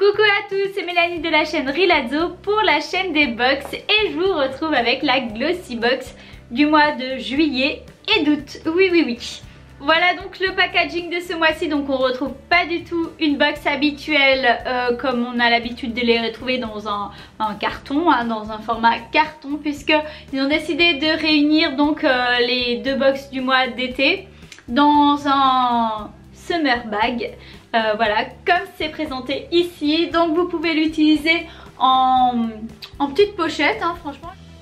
Coucou à tous, c'est Mélanie de la chaîne Rilazzo pour la chaîne des box et je vous retrouve avec la Glossy Box du mois de juillet et d'août. Oui. Voilà donc le packaging de ce mois-ci, donc on retrouve pas du tout une box habituelle comme on a l'habitude de les retrouver dans un carton, dans un format carton, puisqu'ils ont décidé de réunir donc les deux box du mois d'été dans un summer bag. Voilà, comme c'est présenté ici, donc vous pouvez l'utiliser en petite pochette, hein,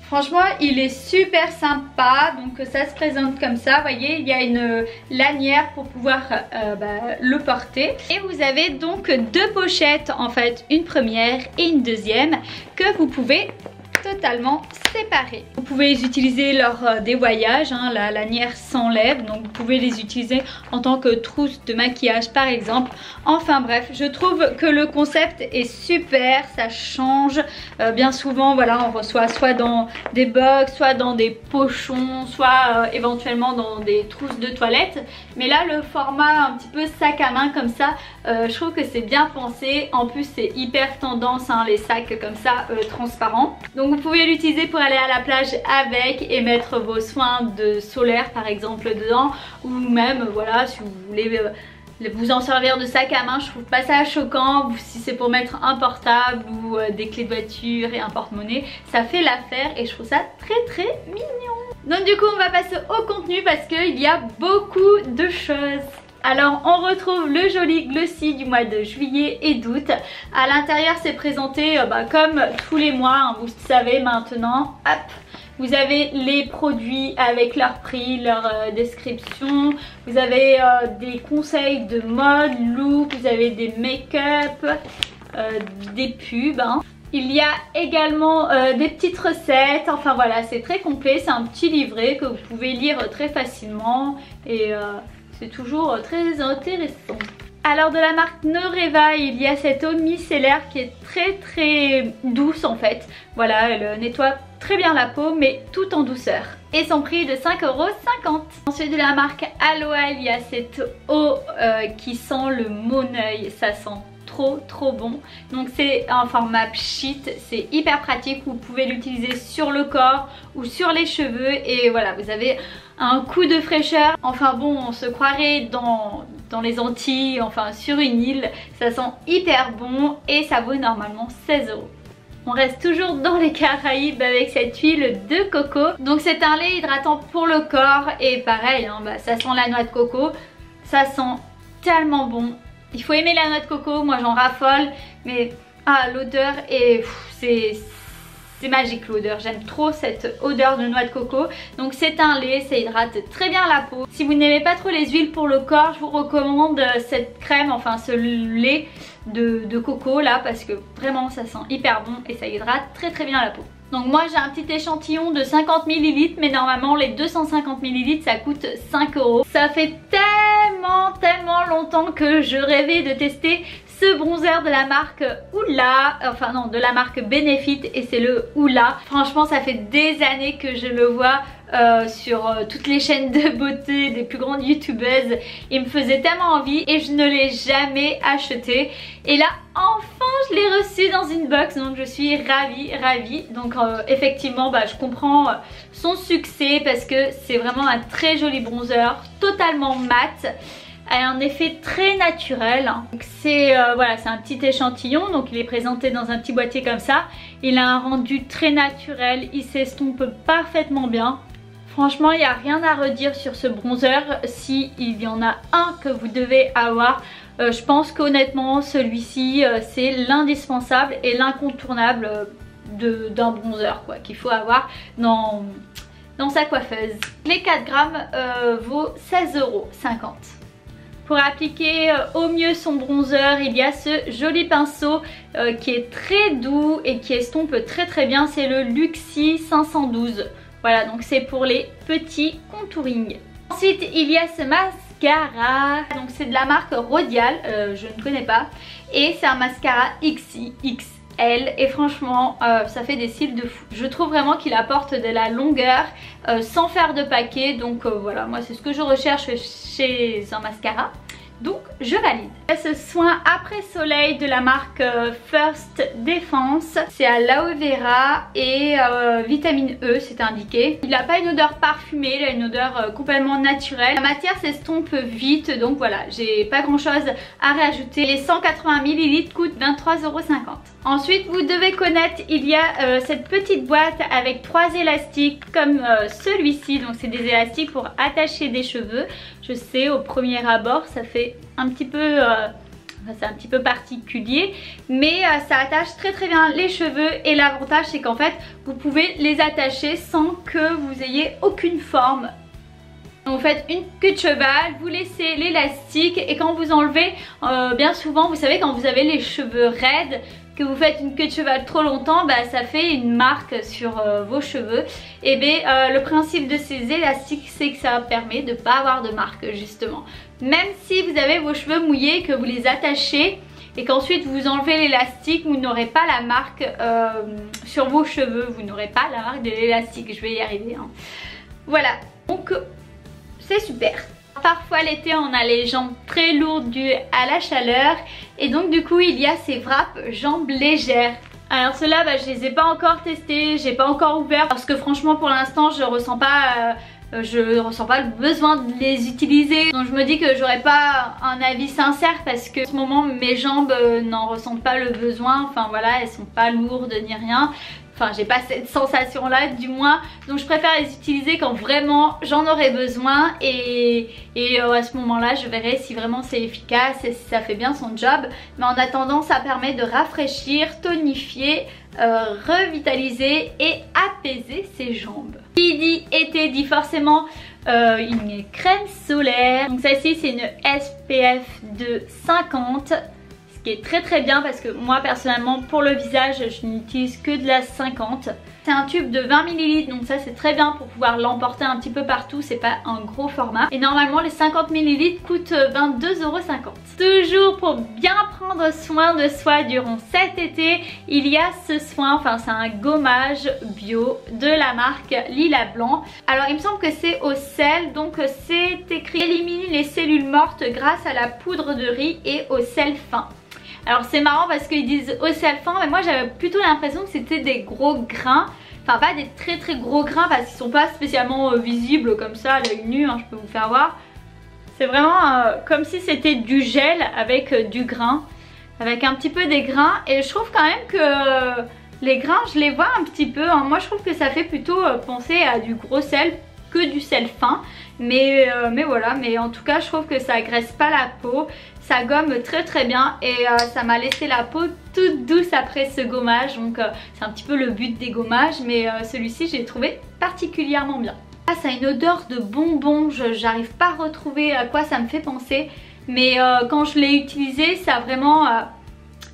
franchement il est super sympa. Donc ça se présente comme ça, vous voyez, il y a une lanière pour pouvoir le porter. Et vous avez donc deux pochettes en fait, une première et une deuxième que vous pouvez totalement séparés. Vous pouvez les utiliser lors des voyages, hein, la lanière s'enlève, donc vous pouvez les utiliser en tant que trousse de maquillage par exemple. Enfin bref, je trouve que le concept est super, ça change. Bien souvent, voilà, on reçoit soit dans des box, soit dans des pochons, soit éventuellement dans des trousses de toilette. Mais là, le format un petit peu sac à main comme ça, je trouve que c'est bien pensé. En plus, c'est hyper tendance, hein, les sacs comme ça, transparents. Donc vous pouvez l'utiliser pour aller à la plage avec et mettre vos soins de solaire par exemple dedans, ou même voilà, si vous voulez vous en servir de sac à main, je trouve pas ça choquant. Si c'est pour mettre un portable ou des clés de voiture et un porte-monnaie, ça fait l'affaire et je trouve ça très mignon. Donc du coup on va passer au contenu parce qu'il y a beaucoup de choses. Alors on retrouve le joli glossy du mois de juillet et d'août. À l'intérieur c'est présenté comme tous les mois, hein, vous savez maintenant. Hop, vous avez les produits avec leur prix, leur description. Vous avez des conseils de mode, look, vous avez des make-up, des pubs. Hein. Il y a également des petites recettes, enfin voilà, c'est très complet. C'est un petit livret que vous pouvez lire très facilement et c'est toujours très intéressant. Alors de la marque Noreva, il y a cette eau micellaire qui est très douce en fait. Voilà, elle nettoie très bien la peau mais tout en douceur. Et son prix est de 5,50 €. Ensuite de la marque Aloha, il y a cette eau qui sent le Moneuil, ça sent trop bon. Donc c'est un format pchit, c'est hyper pratique, vous pouvez l'utiliser sur le corps ou sur les cheveux et voilà, vous avez un coup de fraîcheur. Enfin bon, on se croirait dans les Antilles, enfin sur une île, ça sent hyper bon et ça vaut normalement 16 €. On reste toujours dans les Caraïbes avec cette huile de coco. Donc c'est un lait hydratant pour le corps et pareil, hein, ça sent la noix de coco, ça sent tellement bon. Il faut aimer la noix de coco, moi j'en raffole, mais l'odeur est... c'est magique l'odeur, j'aime trop cette odeur de noix de coco. Donc c'est un lait, ça hydrate très bien la peau. Si vous n'aimez pas trop les huiles pour le corps, je vous recommande cette crème, enfin ce lait de coco là, parce que vraiment ça sent hyper bon et ça hydrate très bien la peau. Donc moi j'ai un petit échantillon de 50 ml, mais normalement les 250 ml ça coûte 5 €. Ça fait tellement longtemps que je rêvais de tester ce bronzer de la marque Hoola, enfin non, de la marque Benefit, et c'est le Hoola. Franchement ça fait des années que je le vois sur toutes les chaînes de beauté des plus grandes youtubeuses. Il me faisait tellement envie et je ne l'ai jamais acheté. Et là enfin je l'ai reçu dans une box, donc je suis ravie. Donc effectivement je comprends son succès parce que c'est vraiment un très joli bronzer, totalement mat. Elle a un effet très naturel. C'est voilà, c'est un petit échantillon, donc il est présenté dans un petit boîtier comme ça. Il a un rendu très naturel, il s'estompe parfaitement bien. Franchement, il n'y a rien à redire sur ce bronzer. Si il y en a un que vous devez avoir, je pense qu'honnêtement celui-ci c'est l'indispensable et l'incontournable d'un bronzer qu'il faut avoir dans sa coiffeuse. Les 4 grammes vaut 16,50 €. Pour appliquer au mieux son bronzer, il y a ce joli pinceau qui est très doux et qui estompe très bien. C'est le Luxie 512. Voilà, donc c'est pour les petits contouring. Ensuite, il y a ce mascara. Donc c'est de la marque Rodial, je ne connais pas. Et c'est un mascara XXL. Et franchement, ça fait des cils de fou. Je trouve vraiment qu'il apporte de la longueur sans faire de paquet. Donc voilà, moi c'est ce que je recherche chez un mascara. donc je valide. Ce soin après soleil de la marque First Defense, c'est à l'aloe vera et vitamine E, c'est indiqué. Il n'a pas une odeur parfumée, il a une odeur complètement naturelle. La matière s'estompe vite, donc voilà, j'ai pas grand chose à rajouter. Les 180 ml coûtent 23,50 €. Ensuite, vous devez connaître, il y a cette petite boîte avec 3 élastiques comme celui-ci. Donc c'est des élastiques pour attacher des cheveux. Je sais, au premier abord ça fait un petit peu c'est un petit peu particulier, mais ça attache très bien les cheveux. Et l'avantage c'est qu'en fait vous pouvez les attacher sans que vous ayez aucune forme. Donc vous faites une queue de cheval, vous laissez l'élastique et quand vous enlevez, bien souvent vous savez quand vous avez les cheveux raides, que vous faites une queue de cheval trop longtemps, bah, ça fait une marque sur vos cheveux. Et bien le principe de ces élastiques c'est que ça permet de ne pas avoir de marque justement. Même si vous avez vos cheveux mouillés, que vous les attachez et qu'ensuite vous enlevez l'élastique, vous n'aurez pas la marque sur vos cheveux, vous n'aurez pas la marque de l'élastique, je vais y arriver hein. Voilà, donc c'est super. Parfois l'été on a les jambes très lourdes dues à la chaleur et donc du coup il y a ces wraps jambes légères. Alors ceux-là je les ai pas encore testés, j'ai pas encore ouvert parce que franchement pour l'instant je ressens pas le besoin de les utiliser. Donc je me dis que j'aurais pas un avis sincère parce que en ce moment mes jambes n'en ressentent pas le besoin. Enfin voilà, elles sont pas lourdes ni rien. Enfin j'ai pas cette sensation là du moins. Donc je préfère les utiliser quand vraiment j'en aurai besoin. Et à ce moment là je verrai si vraiment c'est efficace et si ça fait bien son job. Mais en attendant ça permet de rafraîchir, tonifier, revitaliser et apaiser ses jambes. Qui dit été dit forcément une crème solaire. Donc celle-ci c'est une SPF de 50, ce qui est très bien parce que moi personnellement pour le visage je n'utilise que de la 50. C'est un tube de 20 ml donc ça c'est très bien pour pouvoir l'emporter un petit peu partout, c'est pas un gros format. Et normalement les 50 ml coûtent 22,50 €. Toujours pour bien prendre soin de soi durant cet été, il y a ce soin, enfin c'est un gommage bio de la marque Lila Blanc. Alors il me semble que c'est au sel, donc c'est écrit élimine les cellules mortes grâce à la poudre de riz et au sel fin. Alors c'est marrant parce qu'ils disent au sel fin, mais moi j'avais plutôt l'impression que c'était des gros grains. Enfin pas des très gros grains parce qu'ils sont pas spécialement visibles comme ça à l'œil nu, hein, je peux vous faire voir. C'est vraiment comme si c'était du gel avec du grain, avec un petit peu des grains. Et je trouve quand même que les grains je les vois un petit peu, hein. Moi je trouve que ça fait plutôt penser à du gros sel que du sel fin. Mais voilà, mais en tout cas je trouve que ça agresse pas la peau. Ça gomme très bien et ça m'a laissé la peau toute douce après ce gommage. Donc c'est un petit peu le but des gommages, mais celui-ci j'ai trouvé particulièrement bien. Ça a une odeur de bonbon, j'arrive pas à retrouver à quoi ça me fait penser. Mais quand je l'ai utilisé ça a vraiment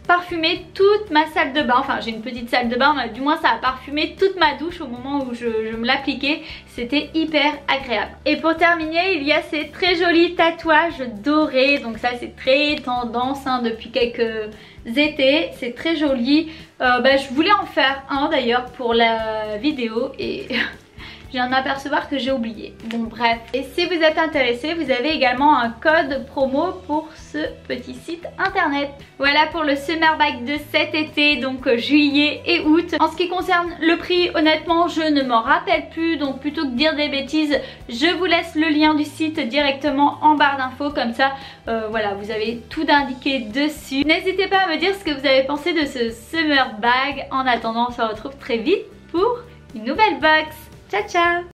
parfumé toute ma salle de bain. Enfin j'ai une petite salle de bain, mais du moins ça a parfumé toute ma douche au moment où je me l'appliquais. C'était hyper agréable. Et pour terminer il y a ces très jolis tatouages dorés. Donc ça c'est très tendance hein, depuis quelques étés. C'est très joli. Je voulais en faire un d'ailleurs pour la vidéo et je viens d'apercevoir que j'ai oublié. Bon bref. Et si vous êtes intéressé, vous avez également un code promo pour ce petit site internet. Voilà pour le Summer Bag de cet été, donc juillet et août. En ce qui concerne le prix, honnêtement je ne m'en rappelle plus. Donc plutôt que de dire des bêtises, je vous laisse le lien du site directement en barre d'infos. Comme ça, voilà, vous avez tout indiqué dessus. N'hésitez pas à me dire ce que vous avez pensé de ce Summer Bag. En attendant, on se retrouve très vite pour une nouvelle box. Ciao ciao!